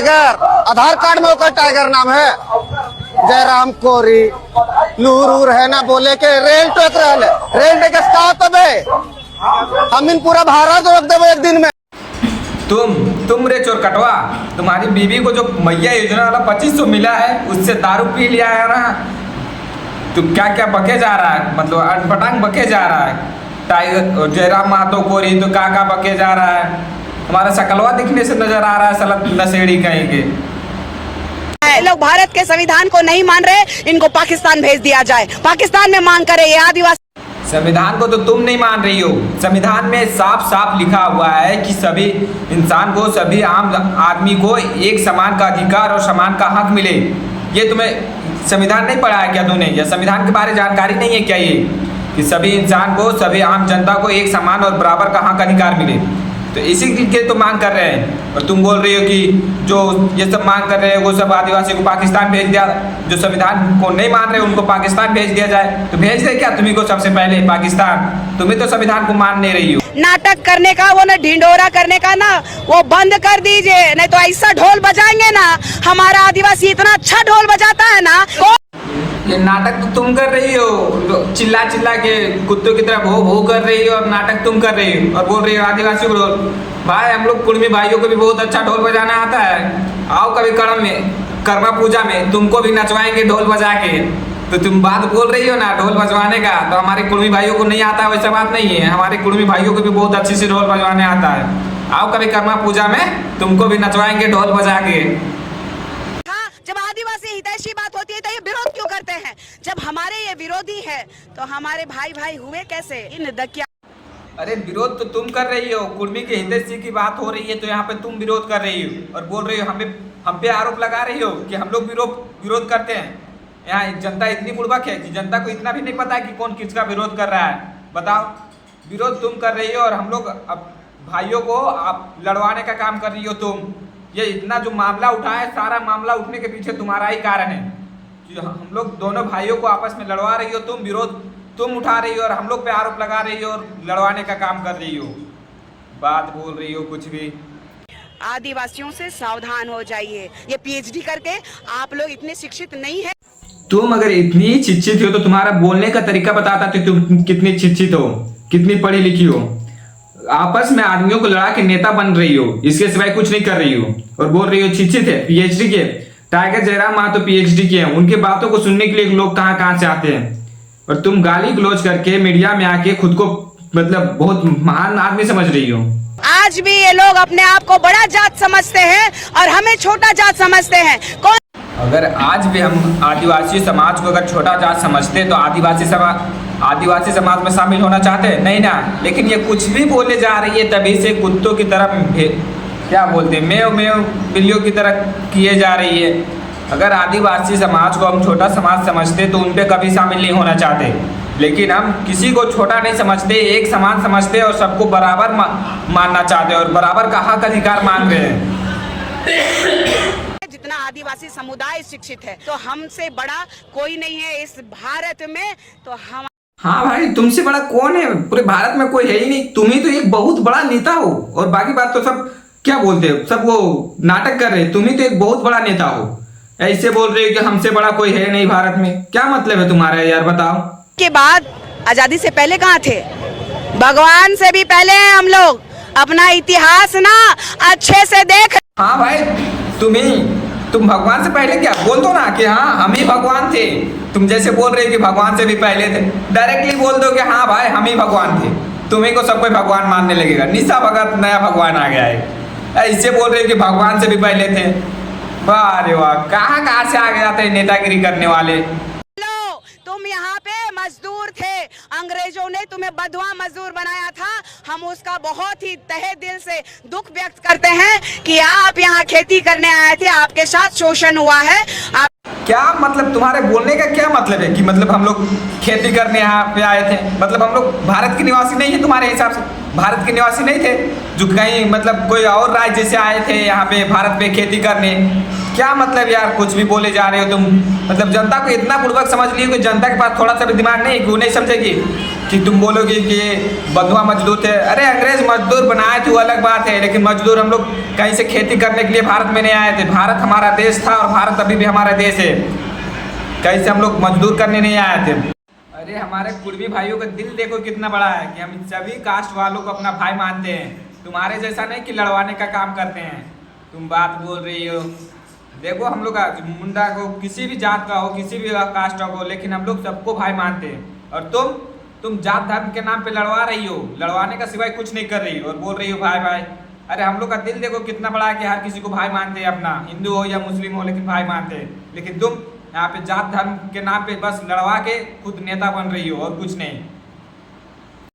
Tiger, आधार card में होकर tiger नाम है। जयराम कोरी लूर है ना बोले के रेल टोक रेल हम इन पूरा भारत रोक देव एक दिन में। तुम रे चोर कटवा, तुम्हारी बीवी को जो मैया योजना वाला 2500 मिला है उससे दारू पी लिया है ना। तू क्या क्या बके जा रहा है, मतलब अटपटांग बके जा रहा है। टाइगर जयराम महतो कोरी तो क्या बके जा रहा है। हमारा शकलवा दिखने से नजर आ रहा है साला नशेड़ी कहीं के। लोग भारत के संविधान को नहीं मान रहे, इनको पाकिस्तान भेज दिया जाए, पाकिस्तान में मांग करे ये आदिवासी। संविधान को तो तुम नहीं मान रही हो। संविधान में साफ साफ लिखा हुआ है कि सभी इंसान को, सभी आम आदमी को एक समान का अधिकार और समान का हक मिले। ये तुम्हें संविधान नहीं पढ़ा है क्या तूने? या संविधान के बारे में जानकारी नहीं है क्या ये, कि सभी इंसान को, सभी आम जनता को एक समान और बराबर का हक अधिकार मिले? तो इसी के तो मांग कर रहे हैं। और तुम बोल रही हो कि जो ये सब मांग कर रहे हैं वो सब आदिवासी को पाकिस्तान भेज दिया, जो संविधान को नहीं मान रहे उनको पाकिस्तान भेज दिया जाए। तो भेज दे क्या तुम्ही को सबसे पहले पाकिस्तान? तुम्हें तो संविधान को मान नहीं रही हो। नाटक करने का, वो ना ढिंडोरा करने का ना, वो बंद कर दीजिए, नहीं तो ऐसा ढोल बजाएंगे ना। हमारा आदिवासी इतना अच्छा ढोल बजाता है ना। ये नाटक तो तुम कर रही हो, चिल्ला चिल्ला के कुत्तों की तरह भो भो कर रही हो, और नाटक तुम कर रही हो और बोल रही हो आदिवासी को ढोल। भाई हम लोग कुर्मी भाइयों को भी बहुत अच्छा ढोल बजाना आता है। आओ कभी कर्मा पूजा में तुमको भी नचवाएंगे ढोल बजा के। तो तुम बात बोल रही हो ना ढोल बजवाने का, तो हमारे कुर्मी भाइयों को नहीं आता है वैसा बात नहीं है। हमारे कुर्मी भाइयों को भी बहुत अच्छी से ढोल बजवाने आता है। आओ कभी कर्मा पूजा में तुमको भी नचवाएंगे ढोल बजा के। जब आदिवासी हितैषी बात होती है तो ये विरोध क्यों करते हैं? जब हमारे ये विरोधी है तो हमारे भाई भाई हुए कैसे? इन दकिया। अरे विरोध तो तुम कर रही हो, कुर्मी के हितैषी की बात हो रही है तो यहाँ पे तुम विरोध कर रही हो और बोल रही हो, हम पे आरोप लगा रही हो कि हम लोग विरोध करते हैं। यहाँ जनता इतनी बुड़बक है कि जनता को इतना भी नहीं पता है कि कौन किसका विरोध कर रहा है। बताओ, विरोध तुम कर रही हो और हम लोग अब भाइयों को आप लड़वाने का काम कर रही हो तुम। ये इतना जो मामला उठा है, सारा मामला उठने के पीछे तुम्हारा ही कारण है कि हम लोग दोनों भाइयों को आपस में लड़वा रही हो तुम। विरोध तुम उठा रही हो और हम लोग पे आरोप लगा रही हो और लड़वाने का काम कर रही हो। बात बोल रही हो कुछ भी। आदिवासियों से सावधान हो जाइए। ये पीएचडी करके आप लोग इतने शिक्षित नहीं है। तुम अगर इतनी शिक्षित हो तो तुम्हारा बोलने का तरीका बताता तो तुम कितनी शिक्षित हो, कितनी पढ़ी लिखी हो। आपस में आदमियों को लड़ा के नेता बन रही हो, इसके सिवाय कुछ नहीं कर रही हो और बोल रही हो शिक्षित है, पीएचडी के। टाइगर जयराम महतो पीएचडी के हैं, उनके बातों को सुनने के लिए लोग कहां से आते हैं। और तुम गाली गलौज करके मीडिया में आके खुद को मतलब बहुत महान आदमी समझ रही हो। आज भी ये लोग अपने आप को बड़ा जात समझते हैं और हमें छोटा जात समझते हैं। कौन? अगर आज भी हम आदिवासी समाज को अगर छोटा जात समझते तो आदिवासी समाज में शामिल होना चाहते हैं नहीं ना। लेकिन ये कुछ भी बोले जा रही है, तभी से कुत्तों की तरह क्या बोलते हैं, मेव मेव बिल्लियों की तरह किए जा रही है। अगर आदिवासी समाज को हम छोटा समाज समझते तो उन पे कभी शामिल नहीं होना चाहते। लेकिन हम किसी को छोटा नहीं समझते, एक समान समझते और सबको बराबर मानना चाहते और बराबर का हक अधिकार मांग रहे हैं। जितना आदिवासी समुदाय शिक्षित है तो हमसे बड़ा कोई नहीं है इस भारत में। तो हम हाँ भाई, तुमसे बड़ा कौन है? पूरे भारत में कोई है ही नहीं। तुम ही तो एक बहुत बड़ा नेता हो और बाकी बात तो सब क्या बोलते हो, सब वो नाटक कर रहे हैं। तुम ही तो एक बहुत बड़ा नेता हो। ऐसे बोल रहे हो कि हमसे बड़ा कोई है नहीं भारत में। क्या मतलब है तुम्हारा यार, बताओ। के बाद आजादी से पहले कहाँ थे? भगवान से भी पहले हैं हम लोग। अपना इतिहास ना अच्छे से देख। हाँ भाई, तुम भगवान से पहले क्या बोल दो ना कि हाँ हम ही भगवान थे। तुम जैसे बोल रहे कि भगवान से भी पहले थे, डायरेक्टली बोल दो कि हाँ भाई हम ही भगवान थे। तुम्ही को सब कोई भगवान मानने लगेगा। निशा भगत नया भगवान आ गया है। ऐसे बोल रहे कि भगवान से भी पहले थे। वाह रे वाह, कहाँ से आगे जाते हैं नेतागिरी करने वाले। तुम यहाँ पे मजदूर थे, अंग्रेजों ने तुम्हें बंधुआ मजदूर बनाया था। हम उसका बहुत ही तहे दिल से दुख व्यक्त करते हैं कि आप यहाँ खेती करने आए थे, आपके साथ शोषण हुआ है। क्या मतलब तुम्हारे बोलने का क्या मतलब है कि मतलब हम लोग खेती करने यहाँ पे आए थे, मतलब हम लोग भारत के निवासी नहीं है तुम्हारे हिसाब से? भारत के निवासी नहीं थे जो कहीं मतलब कोई और राज्य से आए थे यहाँ पे भारत पे खेती करने? क्या मतलब यार कुछ भी बोले जा रहे हो तुम, मतलब जनता को इतना बुड़बक समझ लियो कि जनता के पास थोड़ा सा भी दिमाग नहीं, क्यों नहीं समझेगी कि तुम बोलोगे कि ये बंधुआ मजदूर थे। अरे अंग्रेज मजदूर बनाए थे वो अलग बात है, लेकिन मजदूर हम लोग कहीं से खेती करने के लिए भारत में नहीं आए थे। भारत हमारा देश था और भारत अभी भी हमारा देश है, कहीं से हम लोग मजदूर करने नहीं आए थे। अरे हमारे कुर्मी भाइयों का दिल देखो कितना बड़ा है कि हम सभी कास्ट वालों को अपना भाई मानते हैं, तुम्हारे जैसा नहीं कि लड़वाने का काम करते हैं। तुम बात बोल रही हो, देखो हम लोग मुंडा को किसी भी जात का हो, किसी भी कास्ट का हो, लेकिन हम लोग सबको भाई मानते हैं। और तुम जात धर्म के नाम पे लड़वा रही हो, लड़वाने का सिवाय कुछ नहीं कर रही हो और बोल रही हो भाई भाई। अरे हम लोग का दिल देखो कितना बड़ा है कि हर किसी को भाई मानते हैं, अपना हिंदू हो या मुस्लिम हो, लेकिन भाई मानते हैं। लेकिन तुम यहाँ पे जात धर्म के नाम पे बस लड़वा के खुद नेता बन रही हो और कुछ नहीं।